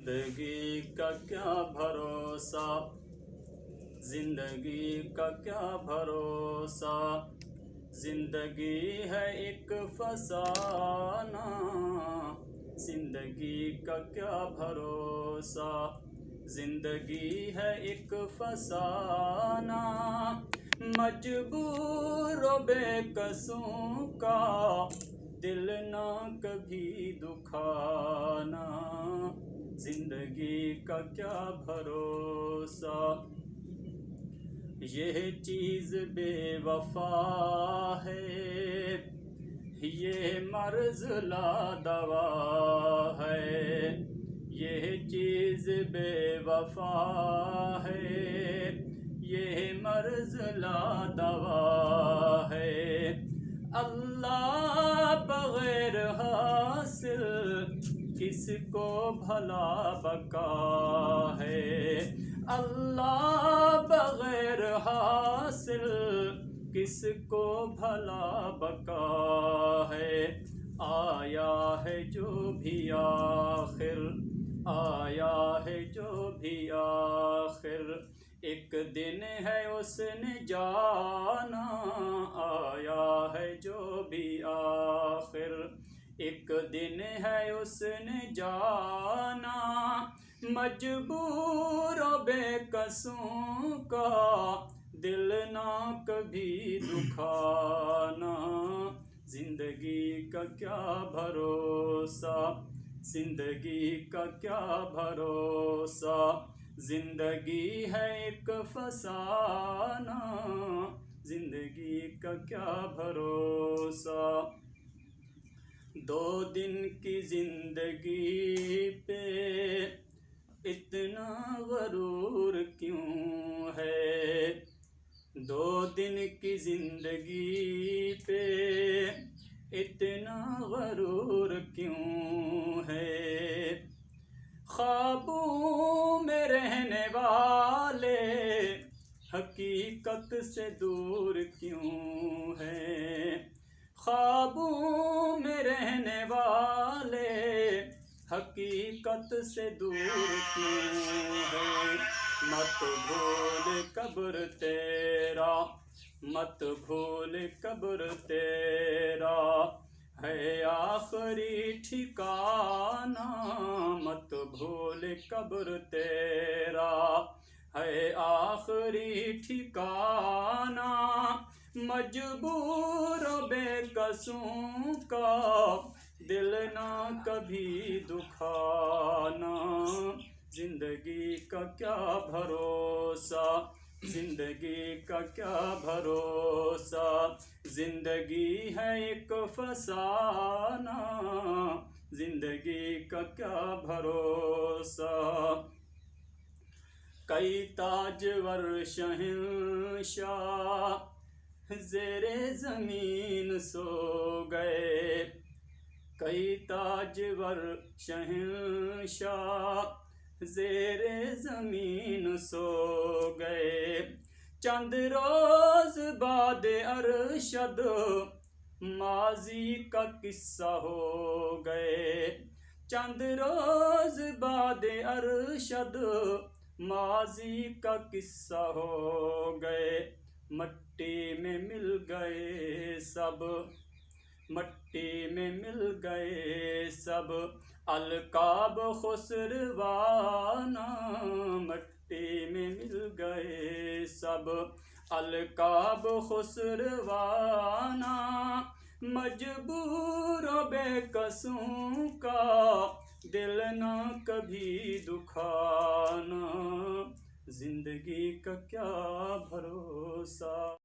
زندگی کا کیا بھروسہ، زندگی کا کیا بھروسہ، زندگی ہے ایک فسانہ، زندگی کا کیا بھروسہ، زندگی ہے ایک فسانہ، مجبور و بے قصوں کا دل نہ کبھی دکھانا، زندگی کا کیا بھروسہ، یہ چیز بے وفا ہے، یہ مرض لا دوا ہے، یہ چیز بے وفا ہے، یہ مرض لا دوا ہے، اللہ بغیر حاصل کس کو بھلا بقا ہے، اللہ بغیر حاصل کس کو بھلا بقا ہے، آیا ہے جو بھی آخر، آیا ہے جو بھی آخر، ایک دن ہے اس نے جانا، آیا ہے جو بھی آخر، ایک دن ہے اس نے جانا، مجبور و بے قصوں کا دل نہ کبھی دکھانا، زندگی کا کیا بھروسہ، زندگی کا کیا بھروسہ، زندگی ہے ایک فسانہ، زندگی کا کیا بھروسہ، دو دن کی زندگی پہ اتنا غرور کیوں ہے، دو دن کی زندگی پہ اتنا غرور کیوں ہے، خوابوں میں رہنے والے حقیقت سے دور کیوں ہیں، خوابوں میں رہنے والے حقیقت سے دور کیوں ہیں، مت بھول قبر تیرا، مت بھول قبر تیرا ہے آخری ٹھکانہ، مت بھول قبر تیرا ہے آخری ٹھکانہ، مجبور و بے قصوں کا دل نہ کبھی دکھانا، زندگی کا کیا بھروسہ، زندگی کا کیا بھروسہ، زندگی ہے ایک فسانہ، زندگی کا کیا بھروسہ، کئی تاجور شہنشاہ زیر زمین سو گئے، کئی تاجور شہنشاہ زیر زمین سو گئے، چند روز بعد ارشد ماضی کا قصہ ہو گئے، چند روز بعد ارشد ماضی کا قصہ ہو گئے، مٹی میں مل گئے سب، مٹی میں مل گئے سب، القاب خسروانہ، مٹی میں مل گئے سب، القاب خسروانہ، مجبور و بے قصوں کا دل نہ کبھی دکھانا، زندگی کا کیا بھروسہ۔